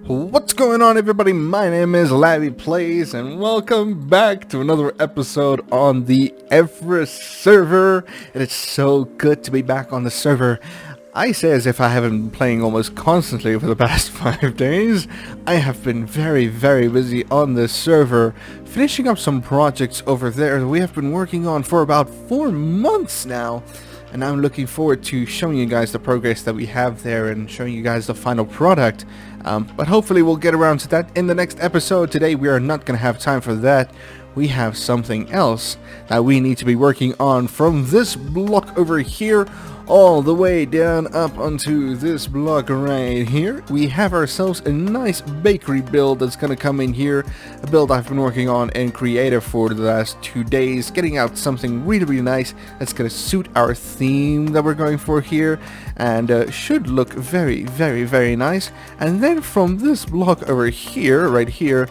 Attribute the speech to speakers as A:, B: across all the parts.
A: What's going on, everybody? My name is Lambi Plays, and welcome back to another episode on the Evriss server. And it's so good to be back on the server. I say as if I haven't been playing almost constantly for the past 5 days. I have been very busy on this server, finishing up some projects over there that we have been working on for about 4 months now. And I'm looking forward to showing you guys the progress that we have there and showing you guys the final product. But hopefully we'll get around to that in the next episode. Today we are not going to have time for that. We have something else that we need to be working on from this block over here all the way down up onto this block right here. We have ourselves a nice bakery build that's going to come in here. A build I've been working on in creative for the last 2 days, getting out something really nice that's going to suit our theme that we're going for here, and should look very nice. And then from this block over here, right here,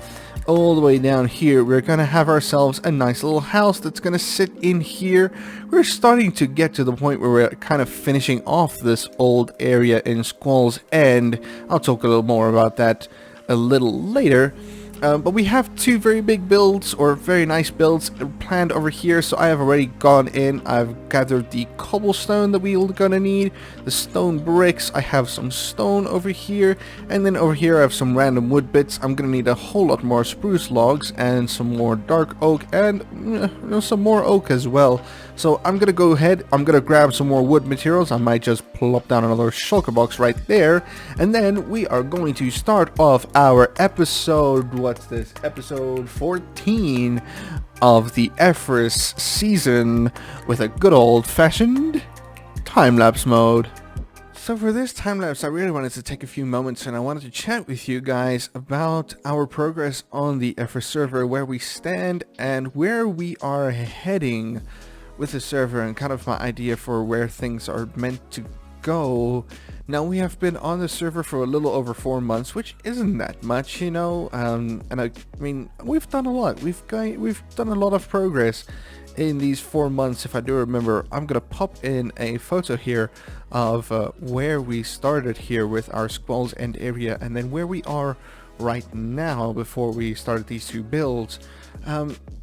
A: all the way down here, we're gonna have ourselves a nice little house that's gonna sit in here. We're starting to get to the point where we're kind of finishing off this old area in Squall's End. I'll talk a little more about that a little later. But we have 2 very big builds, or very nice builds, planned over here. So I have already gone in, I've gathered the cobblestone that we're gonna need, the stone bricks, I have some stone over here, and then over here I have some random wood bits. I'm gonna need a whole lot more spruce logs, and some more dark oak, and some more oak as well. So I'm gonna go ahead, I'm gonna grab some more wood materials. I might just plop down another shulker box right there, and then we are going to start off our episode, what's this, episode 14 of the Evriss season with a good old-fashioned time-lapse mode. So for this time-lapse, I really wanted to take a few moments and I wanted to chat with you guys about our progress on the Evriss server, where we stand and where we are heading with the server, and kind of my idea for where things are meant to go. Now, we have been on the server for a little over 4 months, which isn't that much, you know, and I mean, we've done a lot. We've done a lot of progress in these 4 months. If I do remember, I'm gonna pop in a photo here of where we started here with our Squall's End area, and then where we are right now before we started these 2 builds.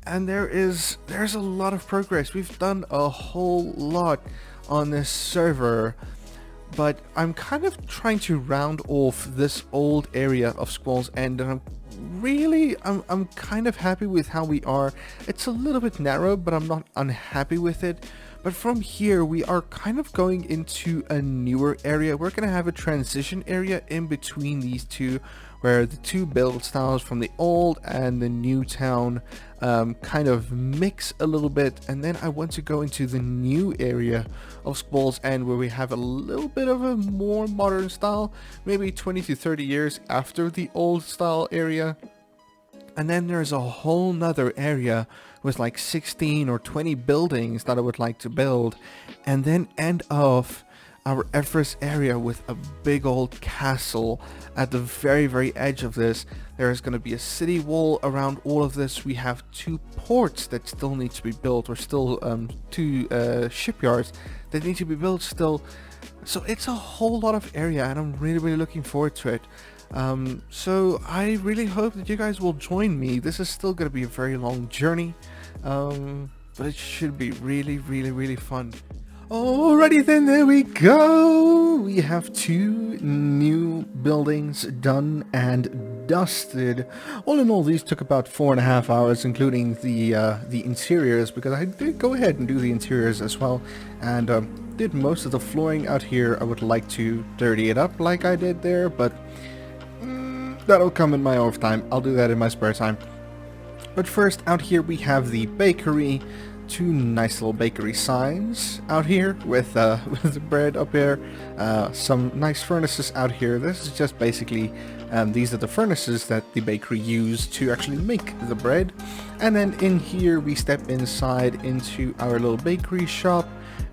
A: And there's a lot of progress. We've done a whole lot on this server, but I'm kind of trying to round off this old area of Squall's End, and I'm kind of happy with how we are. It's a little bit narrow, but I'm not unhappy with it. But from here, we are kind of going into a newer area. We're going to have a transition area in between these two, where the 2 build styles from the old and the new town kind of mix a little bit. And then I want to go into the new area of Squall's End, where we have a little bit of a more modern style, maybe 20 to 30 years after the old style area. And then there's a whole nother area with like 16 or 20 buildings that I would like to build, and then end off our Evriss area with a big old castle at the very edge of this. There is going to be a city wall around all of this. We have 2 ports that still need to be built, or still 2 shipyards that need to be built still. So it's a whole lot of area, and I'm really looking forward to it. So I really hope that you guys will join me. This is still going to be a very long journey, but it should be really fun. Alrighty then, there we go. We have 2 new buildings done and dusted. All in all, these took about 4.5 hours, including the interiors, because I did go ahead and do the interiors as well, and did most of the flooring out here. I would like to dirty it up like I did there, but that'll come in my off time. I'll do that in my spare time. But first, out here we have the bakery. 2 nice little bakery signs out here with the bread up here. Some nice furnaces out here. This is just basically, these are the furnaces that the bakery used to actually make the bread. And then in here we step inside into our little bakery shop.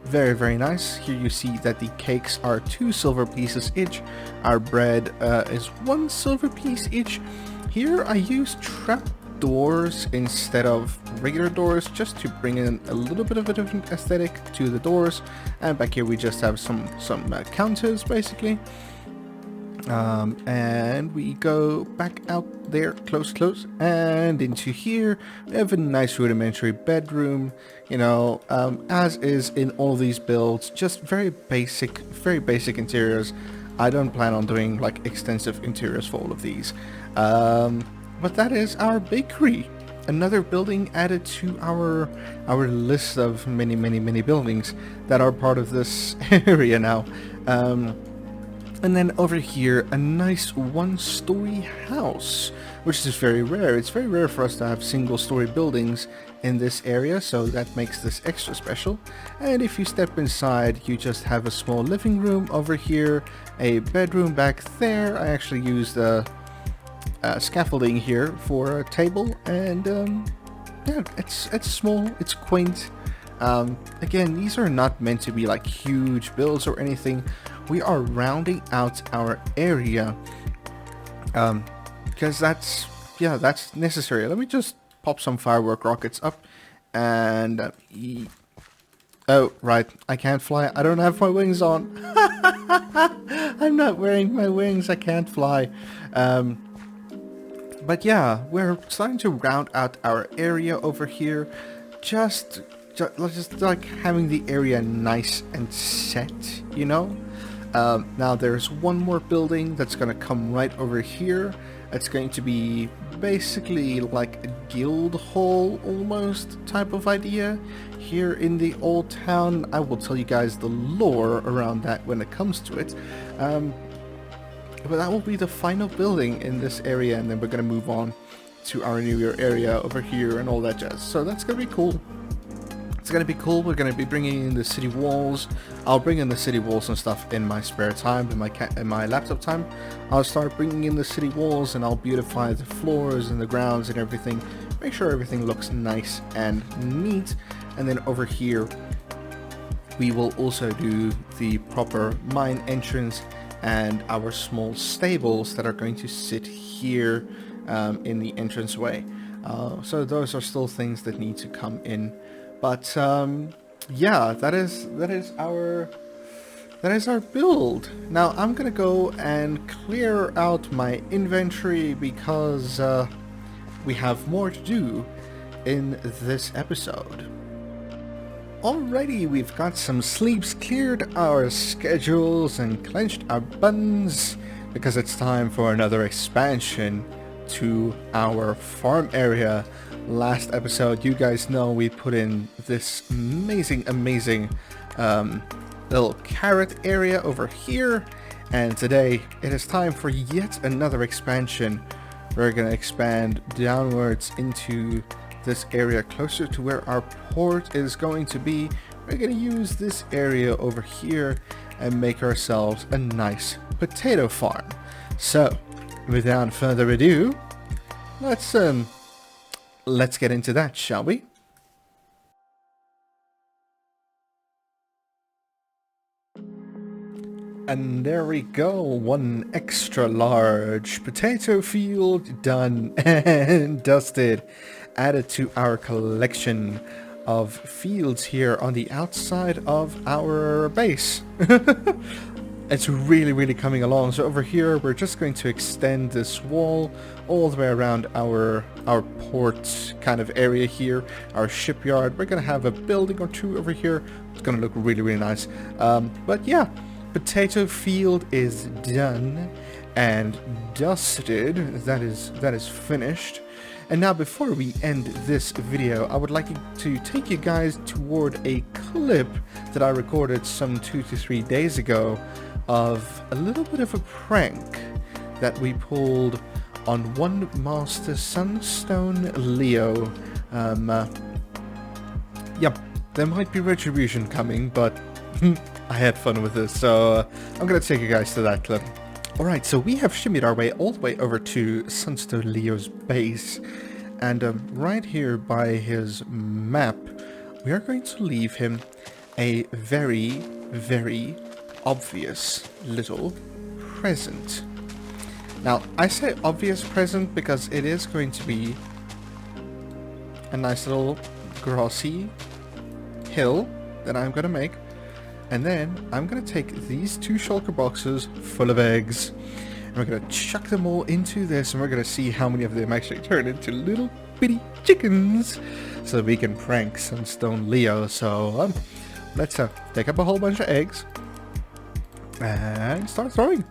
A: Very nice. Here you see that the cakes are 2 silver pieces each. Our bread is 1 silver piece each. Here I use trap doors instead of regular doors, just to bring in a little bit of a different aesthetic to the doors. And back here we just have some counters basically. And we go back out there, close, and into here. We have a nice rudimentary bedroom, you know, as is in all these builds, just very basic interiors. I don't plan on doing like extensive interiors for all of these. But that is our bakery. Another building added to our list of many buildings that are part of this area now. And then over here, a nice one-story house, which is very rare. It's very rare for us to have single-story buildings in this area, so that makes this extra special. And if you step inside, you just have a small living room over here, a bedroom back there. I actually used scaffolding here for a table, and yeah, it's small, it's quaint. Again, these are not meant to be like huge builds or anything. We are rounding out our area because that's necessary. Let me just pop some firework rockets up and oh right, I can't fly. I don't have my wings on. I'm not wearing my wings. I can't fly. But yeah, we're starting to round out our area over here. Just like having the area nice and set, you know. Now there's one more building that's gonna come right over here. It's going to be basically like a guild hall almost type of idea here in the old town. I will tell you guys the lore around that when it comes to it. But that will be the final building in this area, and then we're gonna move on to our new area over here and all that jazz. So that's gonna be cool. It's gonna be cool. We're gonna be bringing in the city walls. I'll bring in the city walls and stuff in my spare time, in my laptop time. I'll start bringing in the city walls, and I'll beautify the floors and the grounds and everything. Make sure everything looks nice and neat. And then over here, we will also do the proper mine entrance and our small stables that are going to sit here in the entranceway. So those are still things that need to come in. But yeah, that is our build. Now I'm gonna go and clear out my inventory because we have more to do in this episode. Alrighty, we've got some sleeps, cleared our schedules, and clenched our buttons because it's time for another expansion to our farm area. Last episode, you guys know we put in this amazing little carrot area over here, and today it is time for yet another expansion. We're gonna expand downwards into this area closer to where our port is going to be. We're gonna use this area over here and make ourselves a nice potato farm. So without further ado, let's get into that, shall we? And there we go, one extra large potato field done and dusted, added to our collection of fields here on the outside of our base. It's really coming along. So over here we're just going to extend this wall all the way around our port kind of area here, our shipyard. We're gonna have a building or two over here. It's gonna look really nice. But yeah, potato field is done and dusted. That is finished. And now before we end this video, I would like to take you guys toward a clip that I recorded some 2 to 3 days ago of a little bit of a prank that we pulled on one Master Sunstone Leo. Yep, there might be retribution coming, but I had fun with this, so I'm gonna take you guys to that clip. Alright, so we have shimmied our way all the way over to Sunstone Leo's base, and right here by his map, we are going to leave him a very obvious little present. Now, I say obvious present because it is going to be a nice little grassy hill that I'm going to make. And then I'm going to take these 2 shulker boxes full of eggs. And we're going to chuck them all into this, and we're going to see how many of them actually turn into little bitty chickens, so that we can prank Sunstone Leo. So let's take up a whole bunch of eggs and start throwing.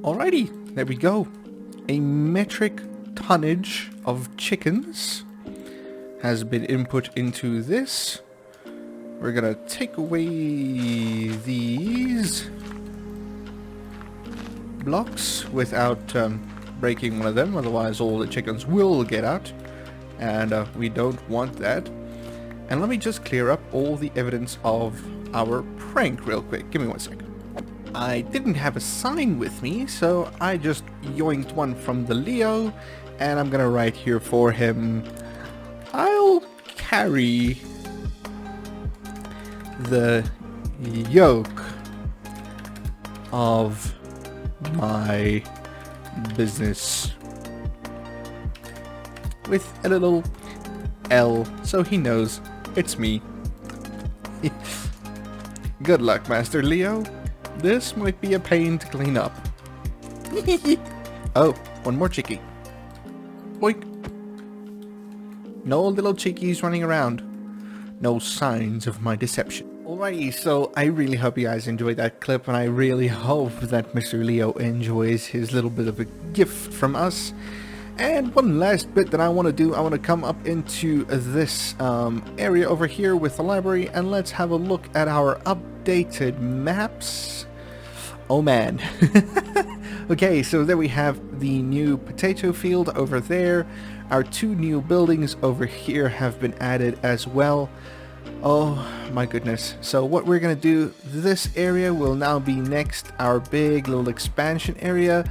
A: Alrighty, there we go. A metric tonnage of chickens has been input into this. We're gonna take away these blocks without breaking one of them, otherwise all the chickens will get out, and we don't want that. And let me just clear up all the evidence of our prank real quick. Give me 1 second. I didn't have a sign with me, so I just yoinked one from the Leo, and I'm gonna write here for him, I'll carry the yoke of my business, with a little L, so he knows it's me. Good luck, Master Leo. This might be a pain to clean up. Oh, one more chickie. Boink. No little chickies running around. No signs of my deception. Alrighty, so I really hope you guys enjoyed that clip, and I really hope that Mr. Leo enjoys his little bit of a gift from us. And one last bit that I want to do, I want to come up into this area over here with the library, and let's have a look at our updated maps. Oh man. Okay, so there we have the new potato field over there. Our 2 new buildings over here have been added as well. Oh my goodness. So what we're gonna do, this area will now be next our big little expansion area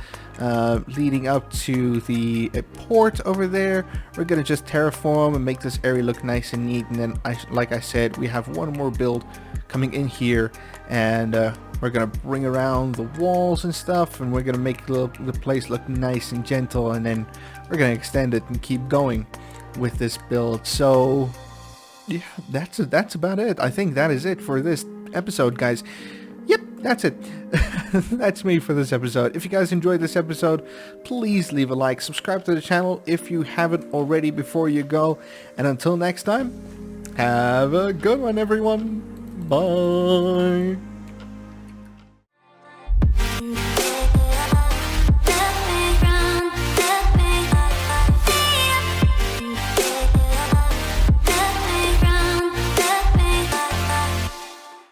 A: leading up to the port over there. We're gonna just terraform and make this area look nice and neat, and then like I said, we have one more build coming in here, and we're gonna bring around the walls and stuff, and we're gonna make the place look nice and gentle, and then we're gonna extend it and keep going with this build. So yeah, that's about it. I think that is it for this episode, guys. Yep, that's it. That's me for this episode. If you guys enjoyed this episode, please leave a like, subscribe to the channel if you haven't already before you go, and until next time, have a good one, everyone. Bye.